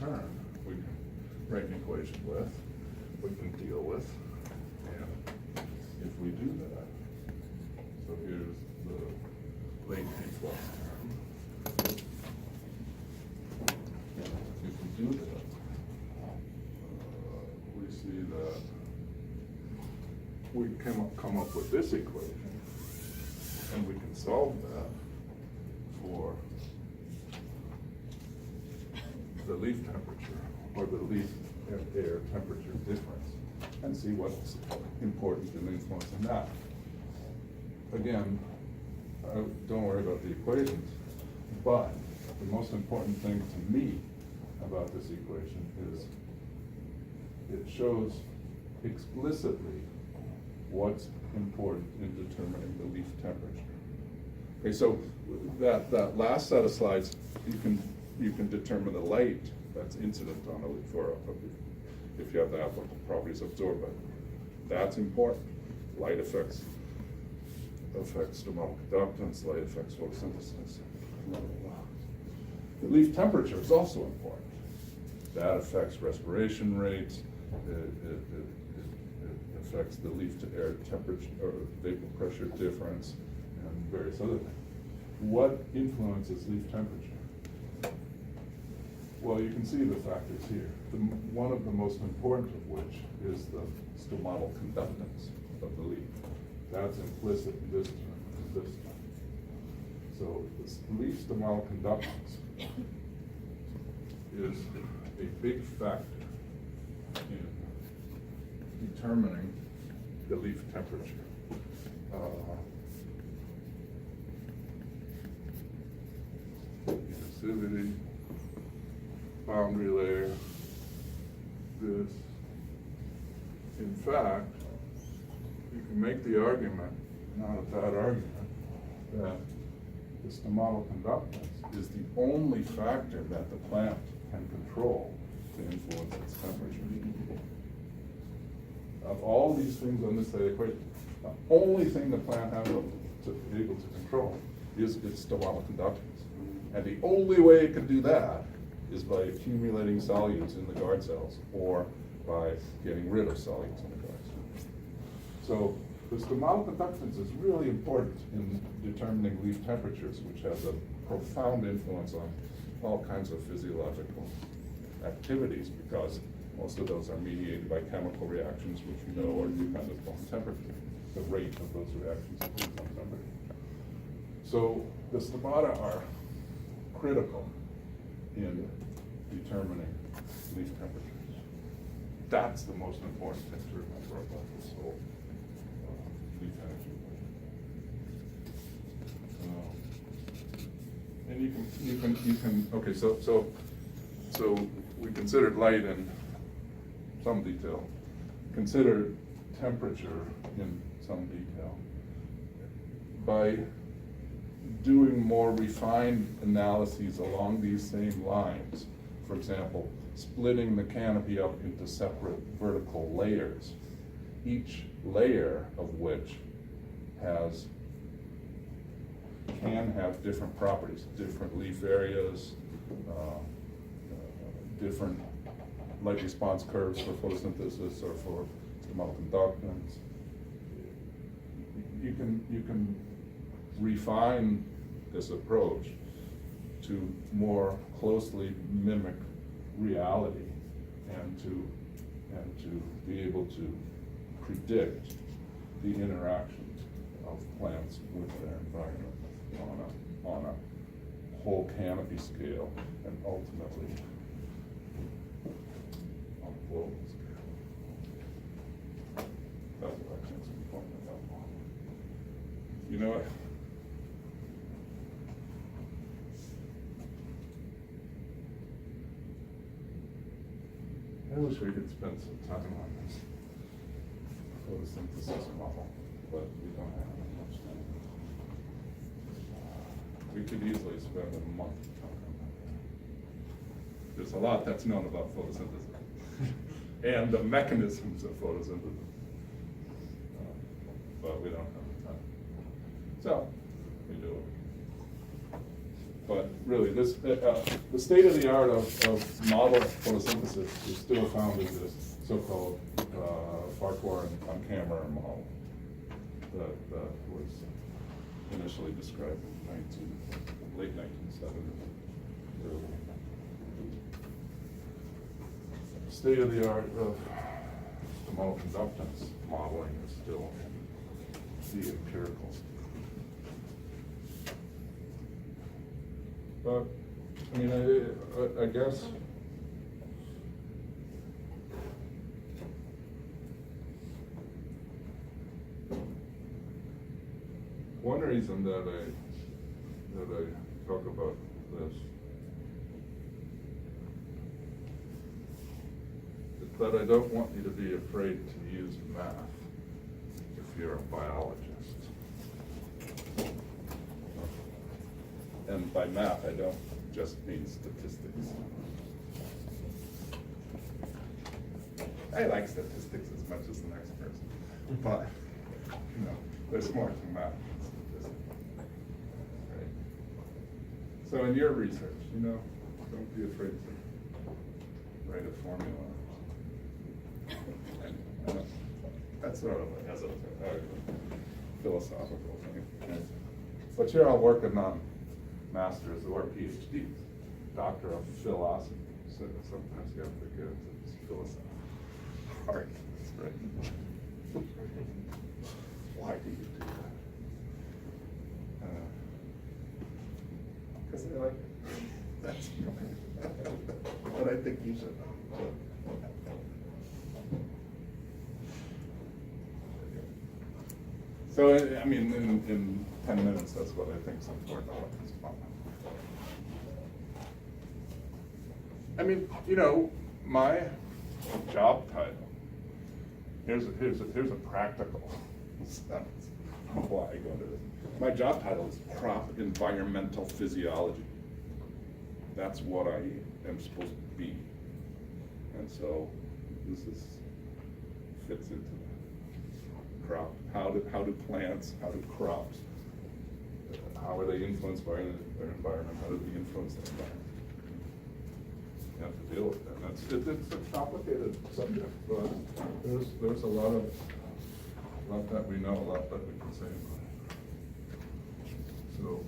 return, we can write an equation with, we can deal with, and if we do that, so here's the latent flux term. If we do that, we see that we come up with this equation, and we can solve that for the leaf temperature, or the leaf air temperature difference, and see what's important in influencing that. Again, don't worry about the equations, but the most important thing to me about this equation is it shows explicitly what's important in determining the leaf temperature. Okay, so that last set of slides, you can determine the light that's incident on a leaf, or if you have the applicable properties of absorbent. That's important. Light affects stomatical conductance, light affects photosynthesis, blah, blah, blah. The leaf temperature is also important. That affects respiration rates, it affects the leaf to air temperature or vapor pressure difference, and various other things. What influences leaf temperature? Well, you can see the factors here. One of the most important of which is the stomatal conductance of the leaf. That's implicit in this term and this term. So the leaf stomatal conductance is a big factor in determining the leaf temperature. Emissivity, boundary layer, this. In fact, you can make the argument, not a bad argument, that the stomatal conductance is the only factor that the plant can control to influence its temperature. Of all these things on this side of the equation, the only thing the plant has to be able to control is its stomatal conductance. And the only way it can do that is by accumulating solutes in the guard cells, or by getting rid of solutes in the guard cells. So the stomatal conductance is really important in determining leaf temperatures, which has a profound influence on all kinds of physiological activities, because most of those are mediated by chemical reactions, which we know are dependent on temperature. The rate of those reactions depends on temperature. So the stomata are critical in determining leaf temperatures. That's the most important thing to remember about this whole leaf energy. And you can okay, so we considered light in some detail. Consider temperature in some detail. By doing more refined analyses along these same lines, for example, splitting the canopy up into separate vertical layers, each layer of which can have different properties, different leaf areas, different light response curves for photosynthesis or for stomatal conductance. You can refine this approach to more closely mimic reality, and to be able to predict the interactions of plants with their environment on a whole canopy scale, and ultimately on a global scale. That's what I think is important about modeling. You know what? I wish we could spend some time on this photosynthesis model, but we don't have much time. We could easily spend a month talking about that. There's a lot that's known about photosynthesis and the mechanisms of photosynthesis, but we don't have the time. So we do it. But really, this, the state of the art of model photosynthesis is still found in this so-called Farquhar on camera model that was initially described in late 1970s. The state of the art of stomata conductance modeling is still the empirical. But, I mean, I guess one reason that I talk about this is that I don't want you to be afraid to use math if you're a biologist. And by math, I don't just mean statistics. I like statistics as much as the next person, but, you know, there's more to math than statistics, right? So in your research, you know, don't be afraid to write a formula. And, that's sort of a philosophical thing. But you're all working on masters or PhDs, doctor of philosophy. So sometimes you have to get into this philosophy. Hard, right? Why do you do that? Because I like it. That's but I think you should. So, I mean, in 10 minutes, that's what I think is important about this problem. I mean, you know, my job title, here's a practical sense of why I go to this. My job title is crop environmental physiology. That's what I am supposed to be. And so this fits into that. Crop, how do plants, how do crops, how are they influenced by their environment, how do they influence their environment? You have to deal with that. It's a complicated subject, but there's a lot that we know, a lot that we can say about it.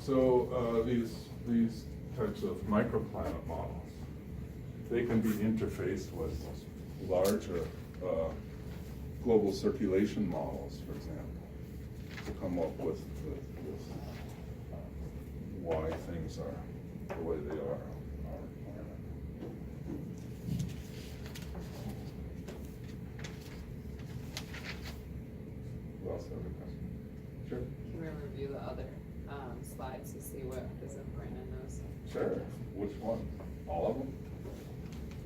So these types of microplanet models, they can be interfaced with larger global circulation models, for example, to come up with why things are the way they are. Who else has a question? Sure. Can we review the other slides to see what is important in those? Sure. Which one? All of them?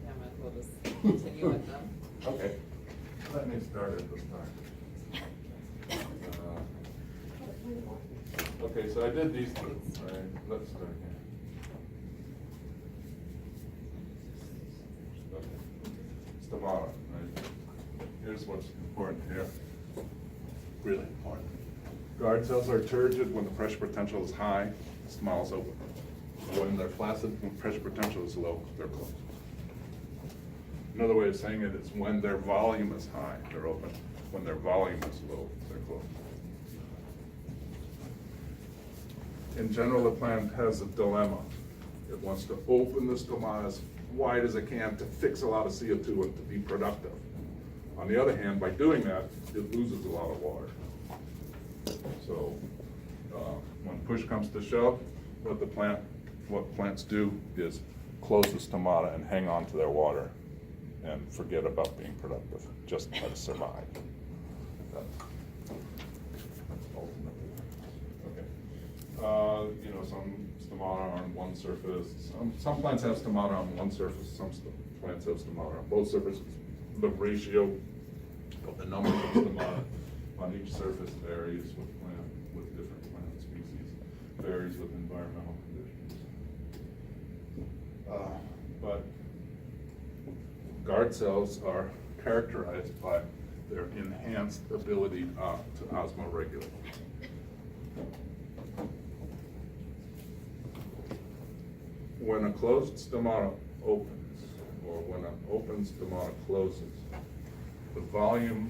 Yeah, might as well just continue with them. Okay. Let me start at this time. Okay, so I did these two. All right, let's start here. Okay. Stomata, right? Here's what's important here. Really important. Guard cells are turgid when the pressure potential is high, stomata's open. When they're flaccid, when pressure potential is low, they're closed. Another way of saying it is when their volume is high, they're open. When their volume is low, they're closed. In general, the plant has a dilemma. It wants to open the stomata as wide as it can to fix a lot of CO2 and to be productive. On the other hand, by doing that, it loses a lot of water. So when push comes to shove, what plants do is close the stomata and hang on to their water and forget about being productive, just try to survive. Okay. You know, some stomata are on one surface. Some plants have stomata on one surface. Some plants have stomata on both surfaces. The ratio of the number of stomata on each surface varies with different plant species, varies with environmental conditions. But guard cells are characterized by their enhanced ability to osmoregulate. when a closed stomata opens, or when an open stomata closes, the volume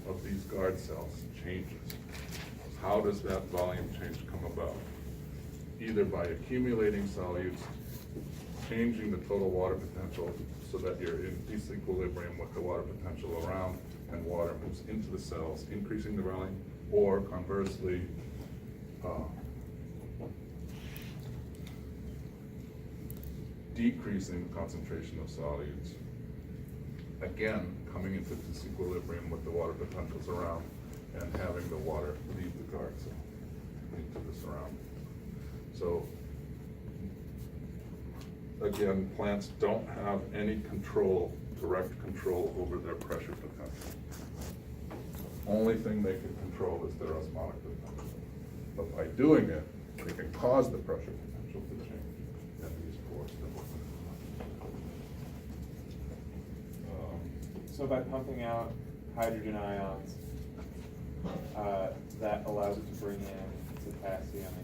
of these guard cells changes. How does that volume change come about? Either by accumulating solutes, changing the total water potential so that you're in disequilibrium with the water potential around, and water moves into the cells, increasing the volume, or conversely, decreasing the concentration of solutes, again, coming into disequilibrium with the water potentials around, and having the water leave the guard cell into the surrounding. So, again, plants don't have any control, direct control over their pressure potential. Only thing they can control is their osmotic potential. But by doing it, they can cause the pressure potential to change at these four steps. So by pumping out hydrogen ions, that allows it to bring in potassium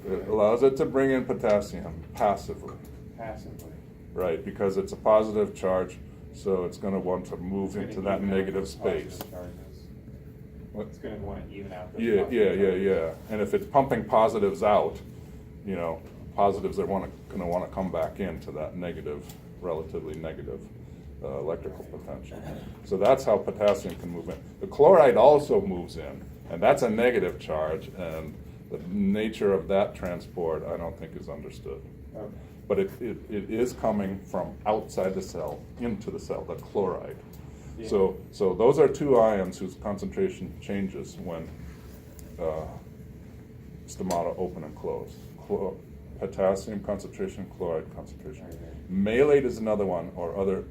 and It allows it to bring in potassium passively, passively. right? Because it's a positive charge, so it's going to want to move into that negative space. What? It's going to want to even out those Yeah, positive charges. yeah. And if it's pumping positives out, you know, positives are going to want to come back into that negative, relatively negative electrical potential. So that's how potassium can move in. The chloride also moves in, and that's a negative charge, and the nature of that transport I don't think is understood. Okay. But it is coming from outside the cell into the cell, the chloride. Yeah. So those are two ions whose concentration changes when stomata open and close. Potassium concentration, chloride concentration. Okay. Malate is another one, or other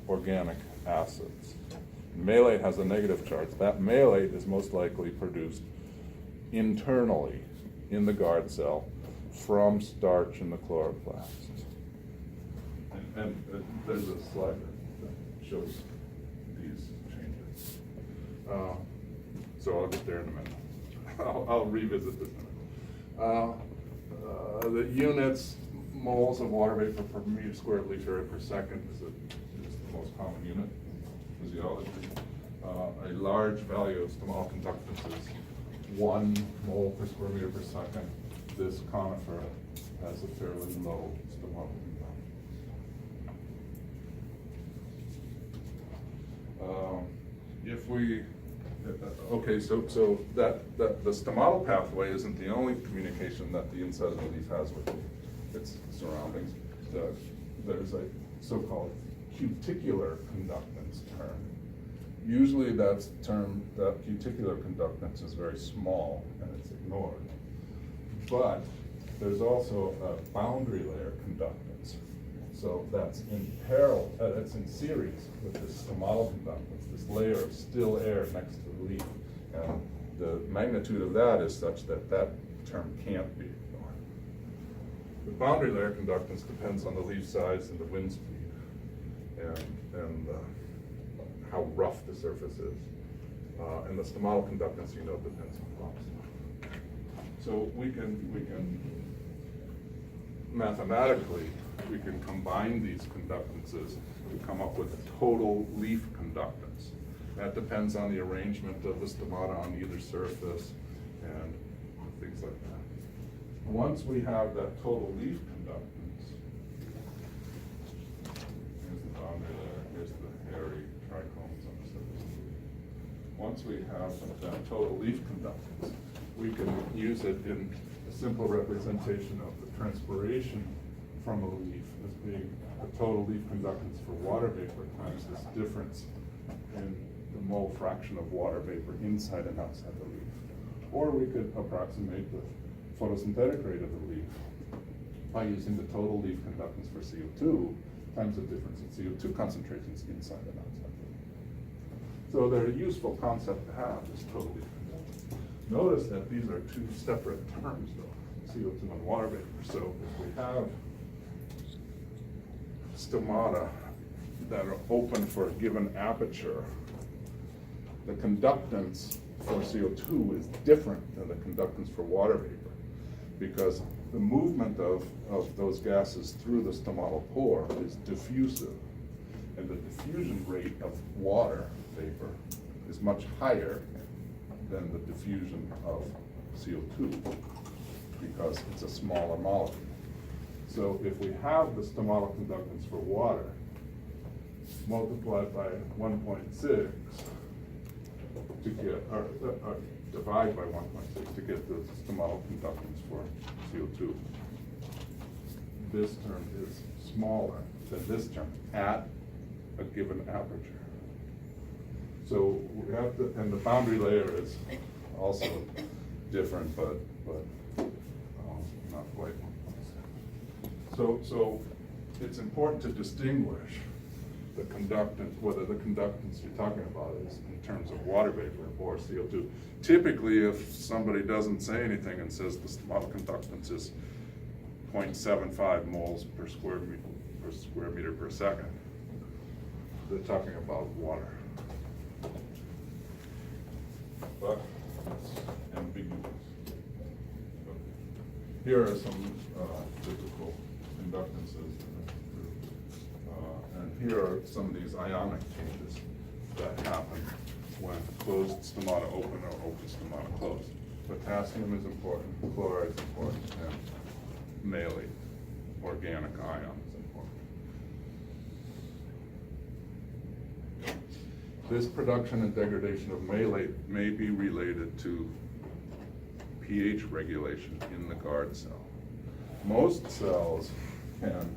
organic acids. Malate has a negative charge. That malate is most likely produced internally in the guard cell from starch in the chloroplast. And there's a slide that shows these changes. So I'll get there in a minute. I'll revisit this in a minute. The units, moles of water vapor per meter squared liter per second is the most common unit in physiology. A large value of stomal conductance is 1 mole per square meter per second. This conifer has a fairly low stomal conductance. If we, okay, so that the stomatal pathway isn't the only communication that the inside of the leaf has with its surroundings. There's a so-called cuticular conductance term. Usually that cuticular conductance is very small and it's ignored. But there's also a boundary layer conductance. So that's in parallel, that's in series with this stomatal conductance, this layer of still air next to the leaf. And the magnitude of that is such that that term can't be ignored. The boundary layer conductance depends on the leaf size and the wind speed and how rough the surface is. And the stomatal conductance, you know, depends on flux. So we can mathematically, we can combine these conductances to come up with a total leaf conductance. That depends on the arrangement of the stomata on either surface and things like that. Once we have that total leaf conductance, here's the boundary layer, here's the hairy trichomes on the surface. Once we have that total leaf conductance, we can use it in a simple representation of the transpiration from a leaf as being the total leaf conductance for water vapor times this difference in the mole fraction of water vapor inside and outside the leaf. Or we could approximate the photosynthetic rate of the leaf by using the total leaf conductance for CO2 times the difference in CO2 concentrations inside and outside the leaf. So they're a useful concept to have, this total leaf conductance. Notice that these are two separate terms though, CO2 and water vapor. So if we have stomata that are open for a given aperture, the conductance for CO2 is different than the conductance for water vapor, because the movement of those gases through the stomatal pore is diffusive. And the diffusion rate of water vapor is much higher than the diffusion of CO2 because it's a smaller molecule. So if we have the stomatal conductance for water multiplied by 1.6 to get, or divide by 1.6 to get the stomatal conductance for CO2, this term is smaller than this term at a given aperture. So we have to, and the boundary layer is also different, but not quite. So it's important to distinguish the conductance, whether the conductance you're talking about is in terms of water vapor or CO2. Typically, if somebody doesn't say anything and says the stomatal conductance is 0.75 moles per square meter per second, they're talking about water. But it's ambiguous. Here are some typical conductances. And here are some of these ionic changes that happen when closed stomata open or open stomata closed. Potassium is important, chloride is important, and malate, organic ion, is important. This production and degradation of malate may be related to pH regulation in the guard cell. Most cells can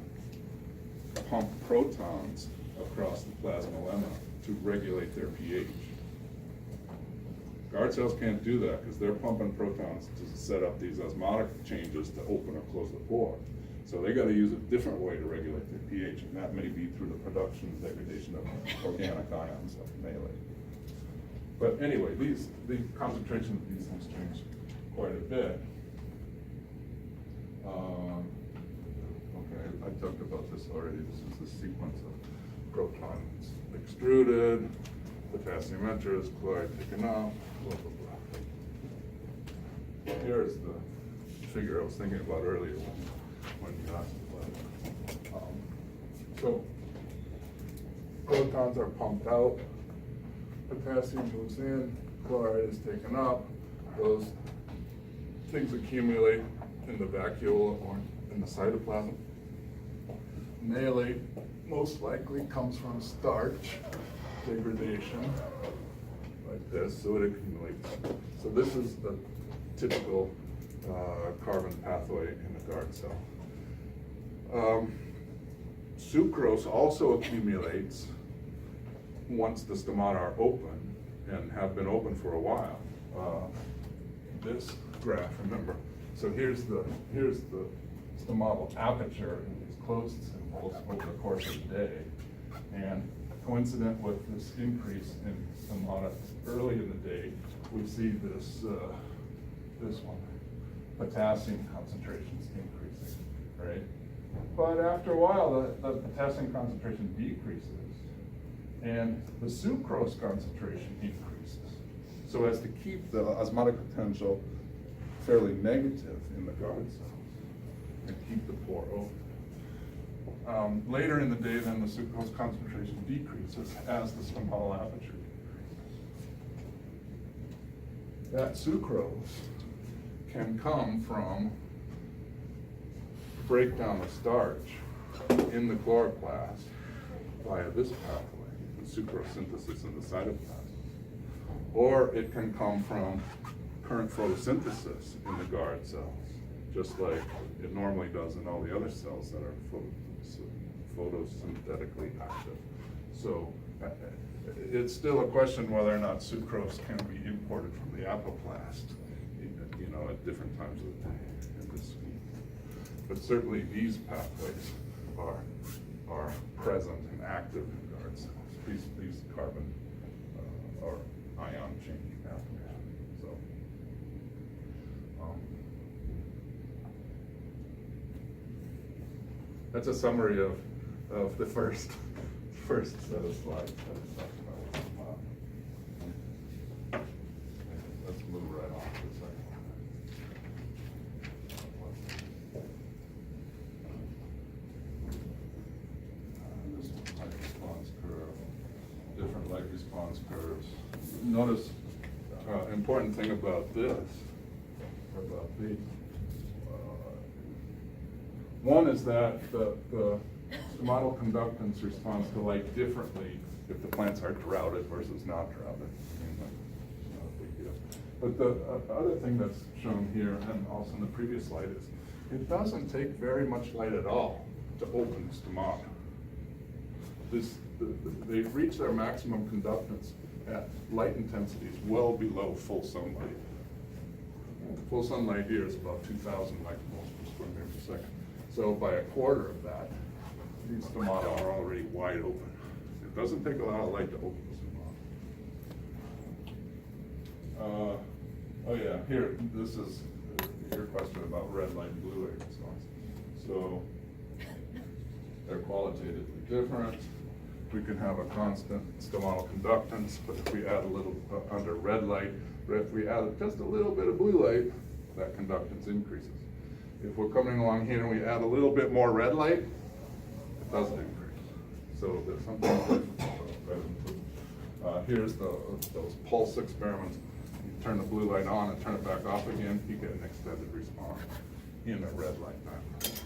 pump protons across the plasmalemma to regulate their pH. Guard cells can't do that because they're pumping protons to set up these osmotic changes to open or close the pore. So they got to use a different way to regulate their pH, and that may be through the production and degradation of organic ions like malate. But anyway, the concentration of these things change quite a bit. Okay, I talked about this already. This is the sequence of protons extruded, potassium enters, chloride taken out, blah, blah, blah. Here's the figure I was thinking about earlier when you asked the question. So protons are pumped out, potassium moves in, chloride is taken up, those things accumulate in the vacuole or in the cytoplasm. Malate most likely comes from starch degradation, like this, so it accumulates. So this is the typical carbon pathway in the guard cell. Sucrose also accumulates once the stomata are open and have been open for a while. This graph, remember, so here's the stomatal aperture in these closed symbols over the course of the day. And coincident with this increase in stomata early in the day, we see this one, potassium concentrations increasing, right? But after a while, the potassium concentration decreases and the sucrose concentration increases, so as to keep the osmotic potential fairly negative in the guard cells and keep the pore open. Later in the day, then the sucrose concentration decreases as the stomatal aperture decreases. That sucrose can come from breakdown of starch in the chloroplast via this pathway, the sucrose synthesis in the cytoplasm. Or it can come from current photosynthesis in the guard cells, just like it normally does in all the other cells that are photosynthetically active. So it's still a question whether or not sucrose can be imported from the apoplast, you know, at different times of the day in this scheme. But certainly these pathways are present and active in guard cells. These carbon or ion change pathways. So that's a summary of the first set of slides that I talked about. Let's move right on to the second one. notice, important thing about this, about these. One is that the stomatal conductance responds to light differently if the plants are droughted versus not droughted. I mean, that's not a big deal. But the other thing that's shown here, and also in the previous slide, is it doesn't take very much light at all to open stomata. They reach their maximum conductance at light intensities well below full sunlight. Full sunlight here is about 2,000 micromoles per square meter per second. So by a quarter of that, these stomata are already wide open. It doesn't take a lot of light to open the stomata. Oh yeah, here, this is your question about red light and blue light response. So they're qualitatively different. We can have a constant stomatal conductance, but if we add a little under red light, or if we add just a little bit of blue light, that conductance increases. If we're coming along here and we add a little bit more red light, it doesn't increase. So there's something different. Here's those pulse experiments. You turn the blue light on and turn it back off again, you get an extended response in a red light pattern.